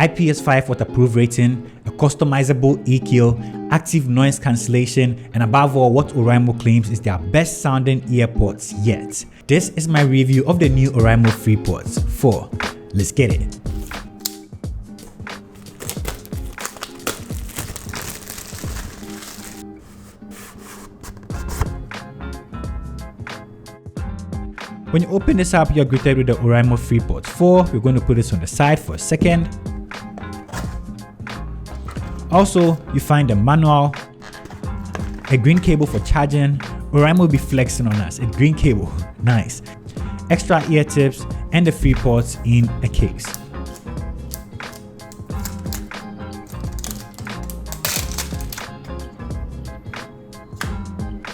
IPS5 waterproof rating, a customizable EQ, active noise cancellation, and above all, what ORAIMO claims is their best sounding earpods yet. This is my review of the new ORAIMO FreePods 4. Let's get it. When you open this up, you're greeted with the ORAIMO FreePods 4. We're going to put this on the side for a second. Also, you find the manual, a green cable for charging. ORAIMO will be flexing on us. A green cable, nice. Extra ear tips and the FreePods in a case.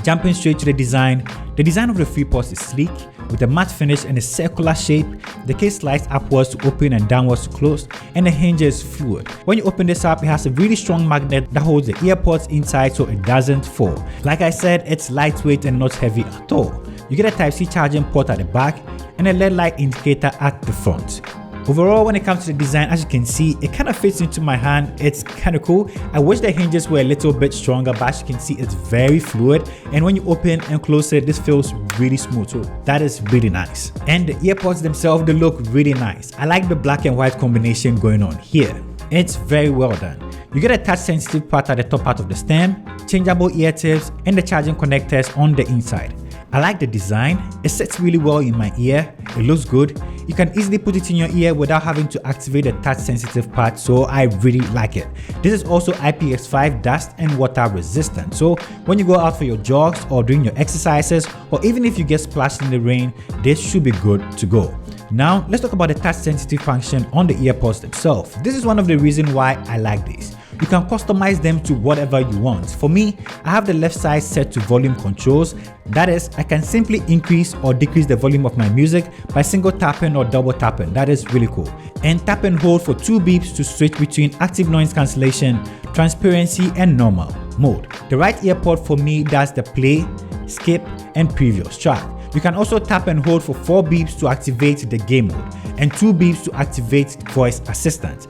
Jumping straight to the design of the FreePods is sleek with a matte finish and a circular shape. The case slides upwards to open and downwards to close, and the hinge is fluid. When you open this up, it has a really strong magnet that holds the earpods inside so it doesn't fall. Like I said, it's lightweight and not heavy at all. You get a Type-C charging port at the back and a LED light indicator at the front. Overall, when it comes to the design, as you can see, it kind of fits into my hand. It's kind of cool. I wish the hinges were a little bit stronger, but as you can see, it's very fluid. And when you open and close it, this feels really smooth. So that is really nice. And the earpods themselves, they look really nice. I like the black and white combination going on here. It's very well done. You get a touch sensitive part at the top part of the stem, changeable ear tips, and the charging connectors on the inside. I like the design. It sits really well in my ear. It looks good. You can easily put it in your ear without having to activate the touch sensitive part, so I really like it. This is also IPX5 dust and water resistant, so when you go out for your jogs or doing your exercises, or even if you get splashed in the rain, this should be good to go. Now let's talk about the touch sensitive function on the earpods themselves. This is one of the reasons why I like this. You can customize them to whatever you want. For me, I have the left side set to volume controls. That is, I can simply increase or decrease the volume of my music by single tapping or double tapping. That is really cool. And tap and hold for 2 beeps to switch between active noise cancellation, transparency, and normal mode. The right earpod for me does the play, skip, and previous track. You can also tap and hold for 4 beeps to activate the game mode and 2 beeps to activate voice assistant.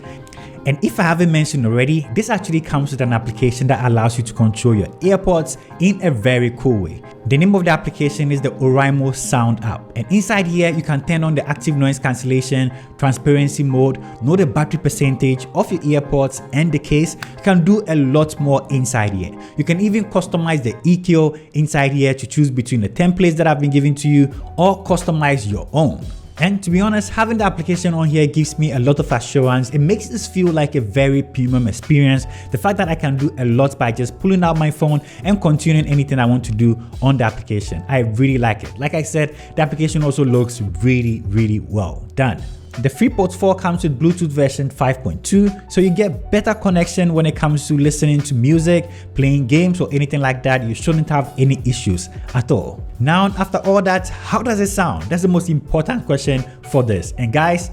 And if I haven't mentioned already, this actually comes with an application that allows you to control your earpods in a very cool way. The name of the application is the ORAIMO Sound app, and inside here you can turn on the active noise cancellation, transparency mode, know the battery percentage of your earpods and the case. You can do a lot more inside here. You can even customize the EQ inside here to choose between the templates that have been given to you or customize your own. And to be honest, having the application on here gives me a lot of assurance. It makes this feel like a very premium experience. The fact that I can do a lot by just pulling out my phone and continuing anything I want to do on the application. I really like it. Like I said, the application also looks really, really well done. The FreePods 4 comes with Bluetooth version 5.2, so you get better connection when it comes to listening to music, playing games, or anything like that. You shouldn't have any issues at all. Now, after all that, how does it sound? That's the most important question for this. And guys,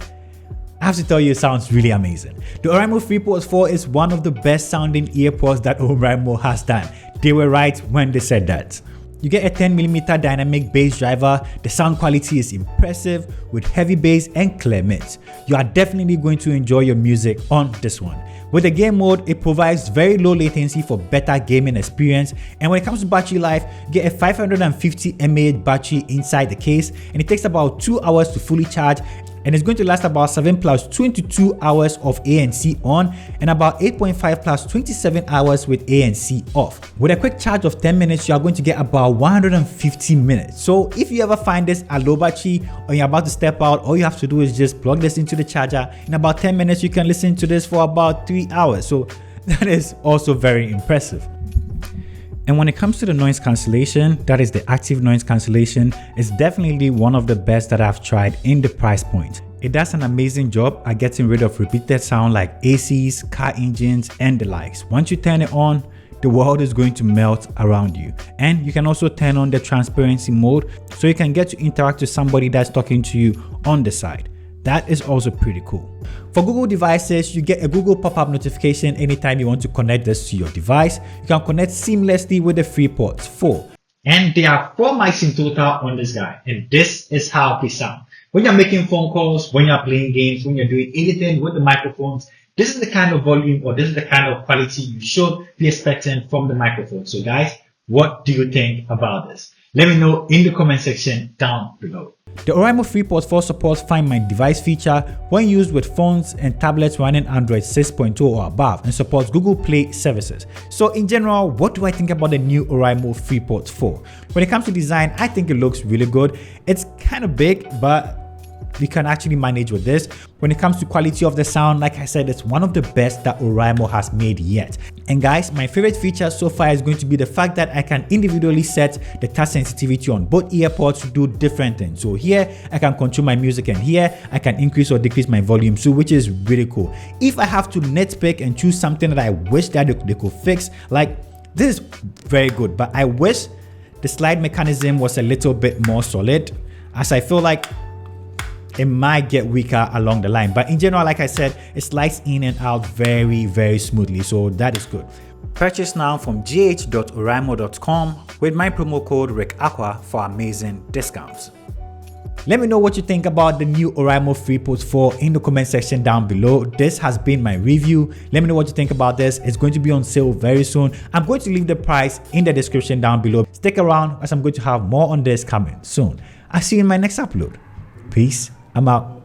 I have to tell you, it sounds really amazing. The ORAIMO FreePods 4 is one of the best sounding earpods that ORAIMO has done. They were right when they said that. You get a 10mm dynamic bass driver. The sound quality is impressive with heavy bass and clear mids. You are definitely going to enjoy your music on this one. With the game mode, it provides very low latency for better gaming experience, and when it comes to battery life, you get a 550 mAh battery inside the case, and it takes about 2 hours to fully charge, and it's going to last about 7 plus 22 hours of ANC on and about 8.5 plus 27 hours with ANC off. With a quick charge of 10 minutes, you are going to get about 150 minutes. So if you ever find this a low battery or you're about to step out, all you have to do is just plug this into the charger. In about 10 minutes, you can listen to this for about 3 hours. So that is also very impressive. And when it comes to the noise cancellation, that is the active noise cancellation, it's definitely one of the best that I've tried in the price point. It does an amazing job at getting rid of repeated sound like ACs, car engines, and the likes. Once you turn it on, the world is going to melt around you. And you can also turn on the transparency mode so you can get to interact with somebody that's talking to you on the side. That is also pretty cool. For Google devices, you get a Google pop-up notification anytime you want to connect this to your device. You can connect seamlessly with the FreePods 4. And there are 4 mics in total on this guy. And this is how they sound. When you're making phone calls, when you're playing games, when you're doing anything with the microphones, this is the kind of volume or this is the kind of quality you should be expecting from the microphone. So guys, what do you think about this? Let me know in the comment section down below. The ORAIMO FreePods 4 supports Find My Device feature when used with phones and tablets running Android 6.2 or above, and supports Google Play services. So in general, what do I think about the new ORAIMO FreePods 4? When it comes to design, I think it looks really good. It's kind of big, but we can actually manage with this. When it comes to quality of the sound, like I said, it's one of the best that ORAIMO has made yet. And guys, my favorite feature so far is going to be the fact that I can individually set the touch sensitivity on both earpods to do different things. So here I can control my music, and here I can increase or decrease my volume, so which is really cool. If I have to nitpick and choose something that I wish that they could fix, like this is very good, but I wish the slide mechanism was a little bit more solid, as I feel like it might get weaker along the line. But in general, like I said, it slides in and out very smoothly, so that is good. Purchase now from gh.oraimo.com with my promo code Rickaquaog for amazing discounts. Let me know what you think about the new ORAIMO FreePods 4 in the comment section down below. This has been my review. Let me know what you think about this. It's going to be on sale very soon. I'm going to leave the price in the description down below. Stick around as I'm going to have more on this coming soon. I'll see you in my next upload. Peace. I'm out.